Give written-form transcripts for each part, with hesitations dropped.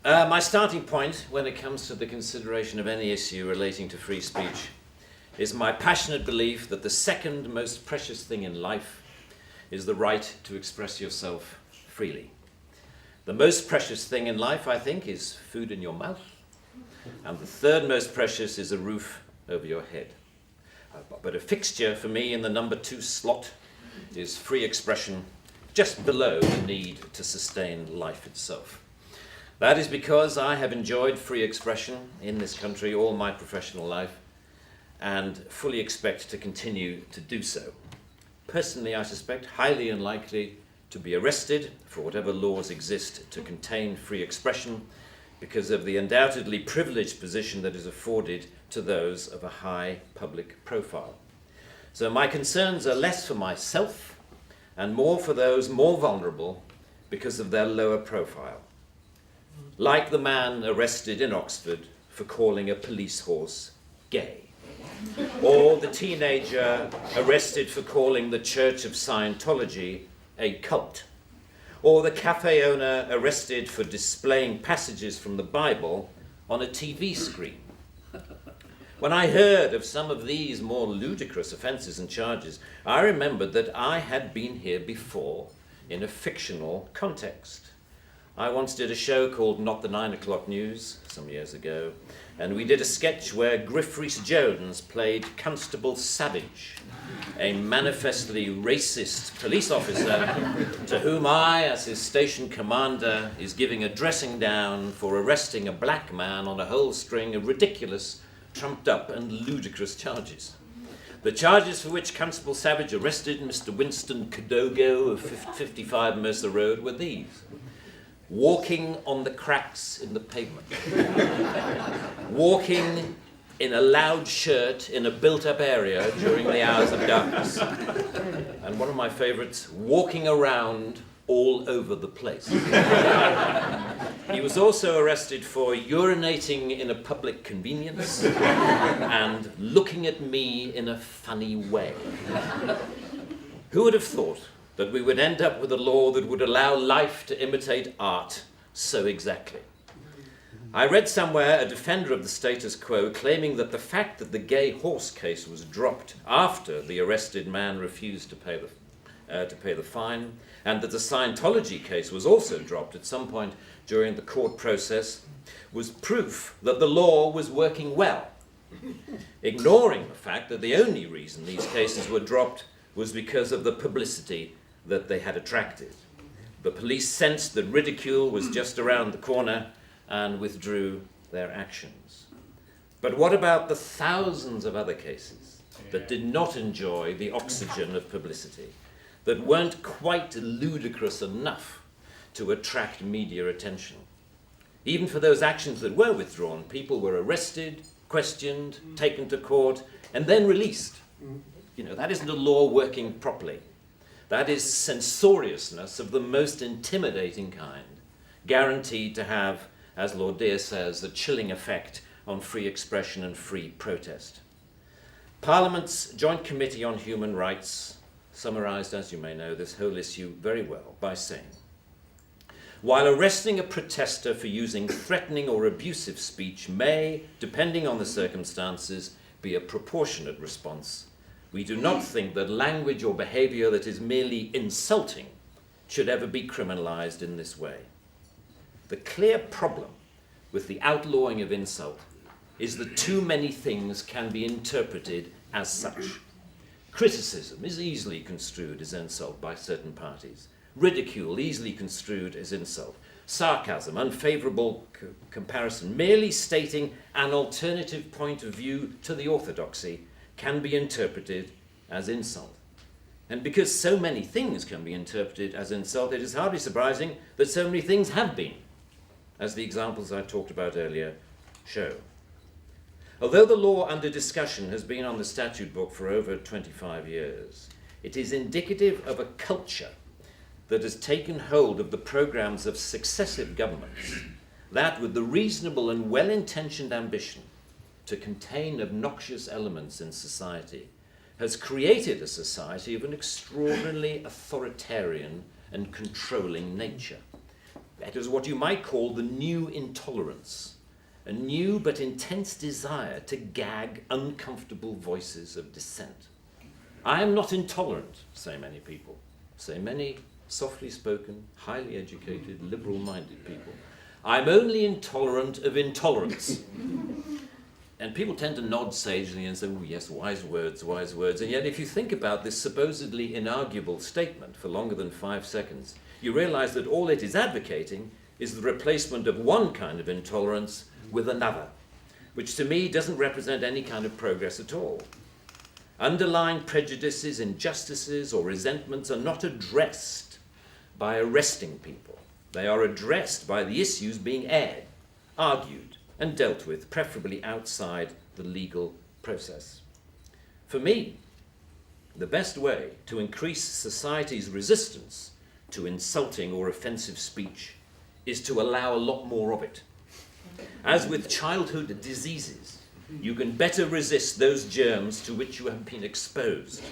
My starting point when it comes to the consideration of any issue relating to free speech is my passionate belief that the second most precious thing in life is the right to express yourself freely. The most precious thing in life, I think, is food in your mouth, and the third most precious is a roof over your head. But a fixture for me in the number 2 slot is free expression, just below the need to sustain life itself. That is because I have enjoyed free expression in this country all my professional life and fully expect to continue to do so. Personally, I suspect highly unlikely to be arrested for whatever laws exist to contain free expression because of the undoubtedly privileged position that is afforded to those of a high public profile. So my concerns are less for myself and more for those more vulnerable because of their lower profile. Like the man arrested in Oxford for calling a police horse gay, or the teenager arrested for calling the Church of Scientology a cult, or the cafe owner arrested for displaying passages from the Bible on a TV screen. When I heard of some of these more ludicrous offences and charges, I remembered that I had been here before in a fictional context. I once did a show called Not the 9 O'Clock News some years ago, and we did a sketch where Griff Rhys-Jones played Constable Savage, a manifestly racist police officer to whom I, as his station commander, is giving a dressing down for arresting a black man on a whole string of ridiculous, trumped-up and ludicrous charges. The charges for which Constable Savage arrested Mr. Winston Kadogo of 55 Mercer Road were these: walking on the cracks in the pavement, walking in a loud shirt in a built-up area during the hours of darkness, and one of my favourites, walking around all over the place. He was also arrested for urinating in a public convenience and looking at me in a funny way. Who would have thought that we would end up with a law that would allow life to imitate art so exactly? I read somewhere a defender of the status quo claiming that the fact that the gay horse case was dropped after the arrested man refused to pay the fine, and that the Scientology case was also dropped at some point during the court process, was proof that the law was working well, ignoring the fact that the only reason these cases were dropped was because of the publicity that they had attracted. The police sensed that ridicule was just around the corner and withdrew their actions. But what about the thousands of other cases that did not enjoy the oxygen of publicity, that weren't quite ludicrous enough to attract media attention? Even for those actions that were withdrawn, people were arrested, questioned, taken to court, and then released. That isn't a law working properly. That is censoriousness of the most intimidating kind, guaranteed to have, as Lord Deer says, a chilling effect on free expression and free protest. Parliament's Joint Committee on Human Rights summarised, as you may know, this whole issue very well by saying, while arresting a protester for using threatening or abusive speech may, depending on the circumstances, be a proportionate response, we do not think that language or behaviour that is merely insulting should ever be criminalised in this way. The clear problem with the outlawing of insult is that too many things can be interpreted as such. Criticism is easily construed as insult by certain parties. Ridicule easily construed as insult. Sarcasm, unfavourable comparison, merely stating an alternative point of view to the orthodoxy can be interpreted as insult. And because so many things can be interpreted as insult, it is hardly surprising that so many things have been, as the examples I talked about earlier show. Although the law under discussion has been on the statute book for over 25 years, it is indicative of a culture that has taken hold of the programs of successive governments, that with the reasonable and well-intentioned ambition to contain obnoxious elements in society, has created a society of an extraordinarily authoritarian and controlling nature. It is what you might call the new intolerance, a new but intense desire to gag uncomfortable voices of dissent. I am not intolerant, say many people, say many softly spoken, highly educated, liberal-minded people. I'm only intolerant of intolerance. And people tend to nod sagely and say, oh yes, wise words, wise words. And yet if you think about this supposedly inarguable statement for longer than 5 seconds, you realize that all it is advocating is the replacement of one kind of intolerance with another, which to me doesn't represent any kind of progress at all. Underlying prejudices, injustices, or resentments are not addressed by arresting people. They are addressed by the issues being aired, argued, and dealt with, preferably outside the legal process. For me, the best way to increase society's resistance to insulting or offensive speech is to allow a lot more of it. As with childhood diseases, you can better resist those germs to which you have been exposed.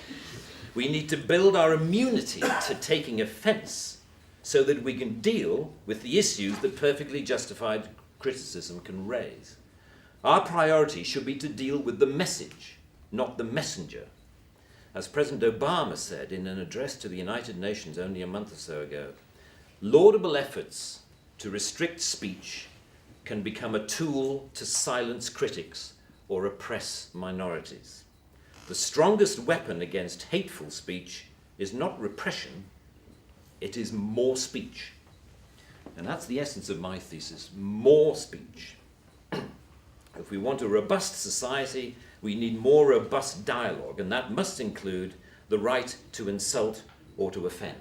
We need to build our immunity to taking offense so that we can deal with the issues that perfectly justified criticism can raise. Our priority should be to deal with the message, not the messenger. As President Obama said in an address to the United Nations only a month or so ago, laudable efforts to restrict speech can become a tool to silence critics or oppress minorities. The strongest weapon against hateful speech is not repression, it is more speech. And that's the essence of my thesis, more speech. If we want a robust society, we need more robust dialogue, and that must include the right to insult or to offend.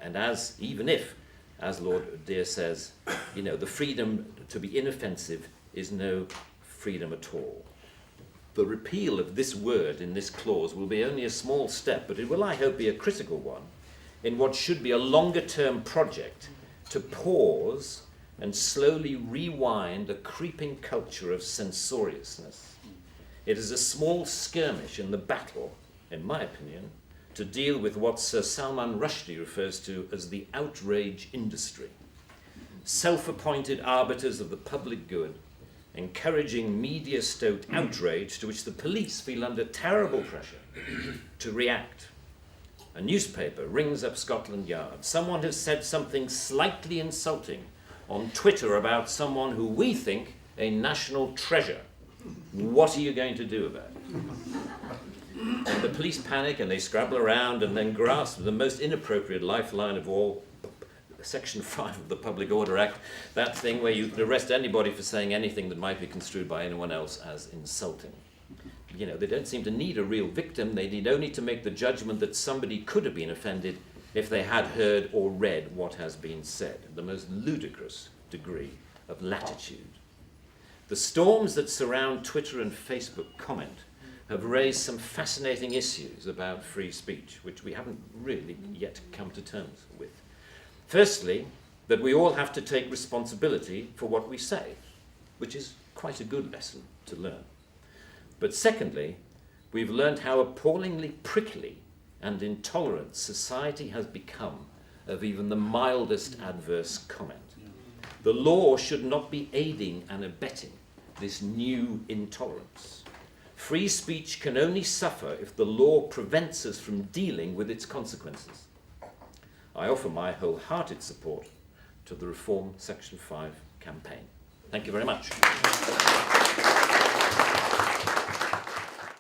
And even if, as Lord Dear says, the freedom to be inoffensive is no freedom at all. The repeal of this word in this clause will be only a small step, but it will, I hope, be a critical one in what should be a longer-term project to pause and slowly rewind a creeping culture of censoriousness. It is a small skirmish in the battle, in my opinion, to deal with what Sir Salman Rushdie refers to as the outrage industry. Self-appointed arbiters of the public good, encouraging media-stoked outrage to which the police feel under terrible pressure to react. A newspaper rings up Scotland Yard. Someone has said something slightly insulting on Twitter about someone who we think a national treasure. What are you going to do about it? And the police panic and they scrabble around and then grasp the most inappropriate lifeline of all, Section 5 of the Public Order Act, that thing where you can arrest anybody for saying anything that might be construed by anyone else as insulting. They don't seem to need a real victim. They need only to make the judgment that somebody could have been offended if they had heard or read what has been said. The most ludicrous degree of latitude. The storms that surround Twitter and Facebook comment have raised some fascinating issues about free speech, which we haven't really yet come to terms with. Firstly, that we all have to take responsibility for what we say, which is quite a good lesson to learn. But secondly, we've learned how appallingly prickly and intolerant society has become of even the mildest adverse comment. The law should not be aiding and abetting this new intolerance. Free speech can only suffer if the law prevents us from dealing with its consequences. I offer my wholehearted support to the Reform Section 5 campaign. Thank you very much.